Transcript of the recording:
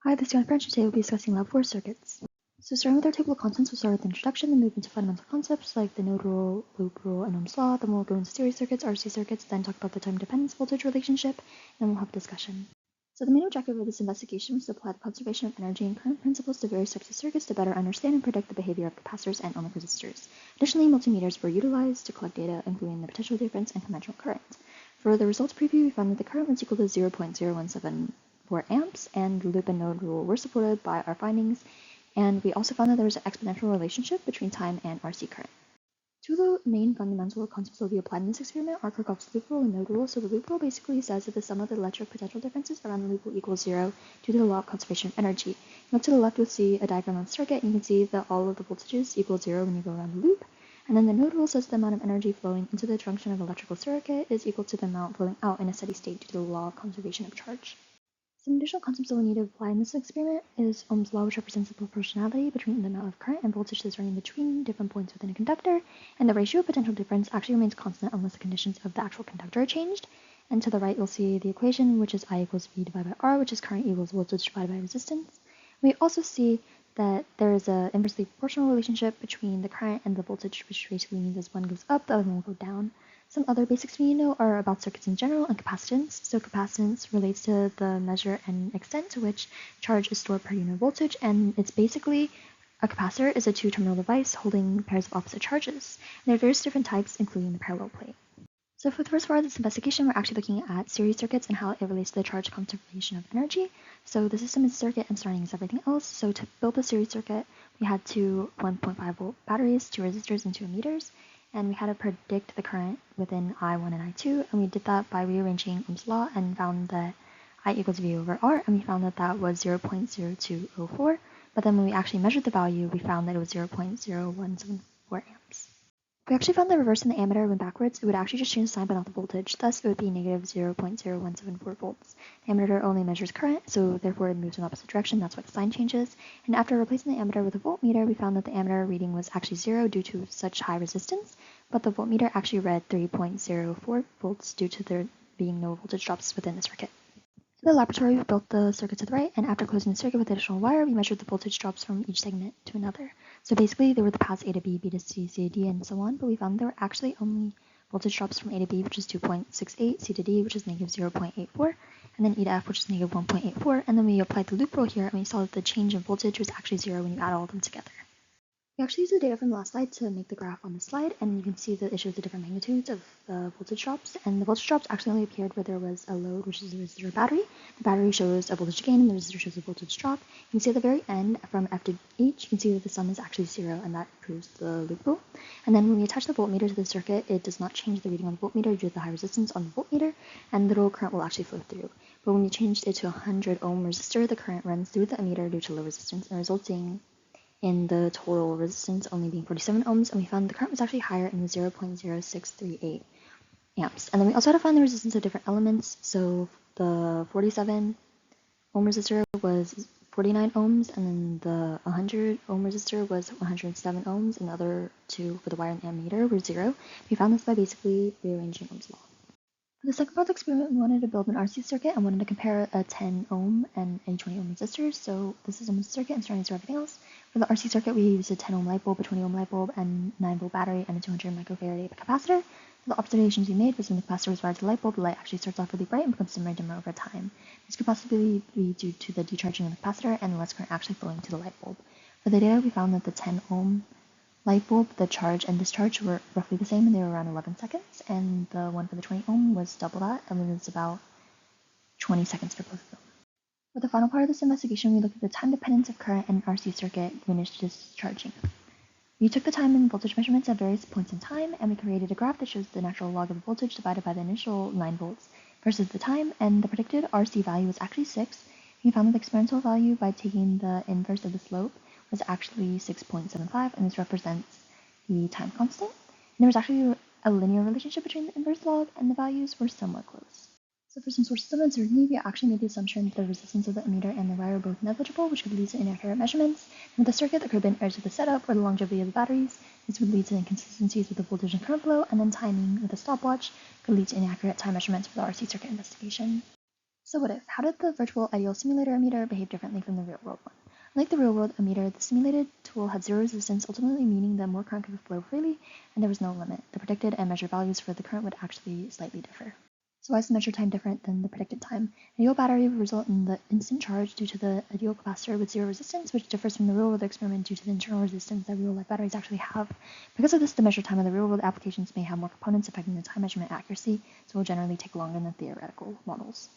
Hi, this is John French. Today we'll be discussing Lab 4 circuits. So starting with our table of contents, we'll start with the introduction, then move into fundamental concepts like the node rule, loop rule, and Ohm's law. Then we'll go into series circuits, RC circuits, then talk about the time dependence voltage relationship, and then we'll have a discussion. So the main objective of this investigation was to apply the conservation of energy and current principles to various types of circuits to better understand and predict the behavior of capacitors and ohmic resistors. Additionally, multimeters were utilized to collect data, including the potential difference and conventional current. For the results preview, we found that the current was equal to 0.0174 amps, and loop and node rule were supported by our findings, and we also found that there was an exponential relationship between time and RC current. Two of the main fundamental concepts will be applied in this experiment are Kirchhoff's loop rule and node rule. So the loop rule basically says that the sum of the electric potential differences around the loop will equal 0 due to the law of conservation of energy. Look to the left, you'll see a diagram of the circuit, and you can see that all of the voltages equal 0 when you go around the loop. And then the node rule says the amount of energy flowing into the junction of electrical circuit is equal to the amount flowing out in a steady state due to the law of conservation of charge. Some additional concepts that we need to apply in this experiment is Ohm's law, which represents the proportionality between the amount of current and voltage that's running between different points within a conductor, and the ratio of potential difference actually remains constant unless the conditions of the actual conductor are changed. And to the right, you'll see the equation, which is I equals V divided by R, which is current equals voltage divided by resistance. We also see that there is an inversely proportional relationship between the current and the voltage, which basically means as one goes up, the other one will go down. Some other basics we need to know are about circuits in general and capacitance. So capacitance relates to the measure and extent to which charge is stored per unit voltage, and it's basically a capacitor is a two-terminal device holding pairs of opposite charges. And there are various different types, including the parallel plate. So for the first part of this investigation, we're actually looking at series circuits and how it relates to the charge conservation of energy. So the system is a circuit and starting is everything else. So to build the series circuit, we had two 1.5 volt batteries, two resistors, and two ammeters. And we had to predict the current within I1 and I2, and we did that by rearranging Ohm's law and found that I equals V over R, and we found that that was 0.0204, but then when we actually measured the value, we found that it was 0.0174 amps. If we actually found the reverse in the ammeter went backwards, it would actually just change the sign but not the voltage, thus it would be negative 0.0174 volts. The ammeter only measures current, so therefore it moves in the opposite direction, that's why the sign changes. And after replacing the ammeter with a voltmeter, we found that the ammeter reading was actually 0 due to such high resistance, but the voltmeter actually read 3.04 volts due to there being no voltage drops within the circuit. In the laboratory, we built the circuit to the right, and after closing the circuit with additional wire, we measured the voltage drops from each segment to another. So basically, there were the paths A to B, B to C, C to D, and so on, but we found there were actually only voltage drops from A to B, which is 2.68, C to D, which is negative 0.84, and then E to F, which is negative 1.84, and then we applied the loop rule here, and we saw that the change in voltage was actually 0 when you add all of them together. We actually used the data from the last slide to make the graph on the slide, and you can see that it shows the different magnitudes of the voltage drops, and the voltage drops actually only appeared where there was a load, which is the resistor battery. The battery shows a voltage gain, and the resistor shows a voltage drop. You can see at the very end, from F to H, you can see that the sum is actually 0, and that proves the loop rule. And then when we attach the voltmeter to the circuit, it does not change the reading on the voltmeter due to the high resistance on the voltmeter, and little current will actually flow through. But when we changed it to a 100 ohm resistor, the current runs through the ammeter due to low resistance, and resulting in the total resistance only being 47 ohms, and we found the current was actually higher in the 0.0638 amps. And then we also had to find the resistance of different elements. So the 47 ohm resistor was 49 ohms, and then the 100 ohm resistor was 107 ohms, and the other two for the wire and the ammeter were 0. We found this by basically rearranging Ohm's law. For the second part of the experiment, we wanted to build an RC circuit and wanted to compare a 10 ohm and a 20 ohm resistors. So this is Ohm's circuit and starting to everything else. For the RC circuit, we used a 10 ohm light bulb, a 20 ohm light bulb, and 9 volt battery, and a 200 microfarad capacitor. So the observations we made was when the capacitor was wired to the light bulb, the light actually starts off really bright and becomes dimmer and dimmer over time. This could possibly be due to the decharging of the capacitor and less current actually flowing to the light bulb. For the data, we found that the 10 ohm light bulb, the charge and discharge were roughly the same, and they were around 11 seconds, and the one for the 20 ohm was double that, and it was about 20 seconds for both of them. For the final part of this investigation, we looked at the time dependence of current and RC circuit when it's discharging. We took the time and voltage measurements at various points in time, and we created a graph that shows the natural log of the voltage divided by the initial 9 volts versus the time, and the predicted RC value was actually 6. We found that the experimental value by taking the inverse of the slope was actually 6.75, and this represents the time constant. And there was actually a linear relationship between the inverse log, and the values were somewhat close. So for some sources of uncertainty, we actually made the assumption that the resistance of the ammeter and the wire are both negligible, which could lead to inaccurate measurements. And with the circuit, there could have been errors with the setup or the longevity of the batteries. This would lead to inconsistencies with the voltage and current flow, and then timing with a stopwatch could lead to inaccurate time measurements for the RC circuit investigation. So what if? How did the virtual ideal simulator emitter behave differently from the real-world one? Like the real-world emitter, the simulated tool had zero resistance, ultimately meaning that more current could flow freely, and there was no limit. The predicted and measured values for the current would actually slightly differ. So why is the measured time different than the predicted time? An ideal battery would result in the instant charge due to the ideal capacitor with zero resistance, which differs from the real-world experiment due to the internal resistance that real-life batteries actually have. Because of this, the measured time of the real-world applications may have more components affecting the time measurement accuracy, so will generally take longer than theoretical models.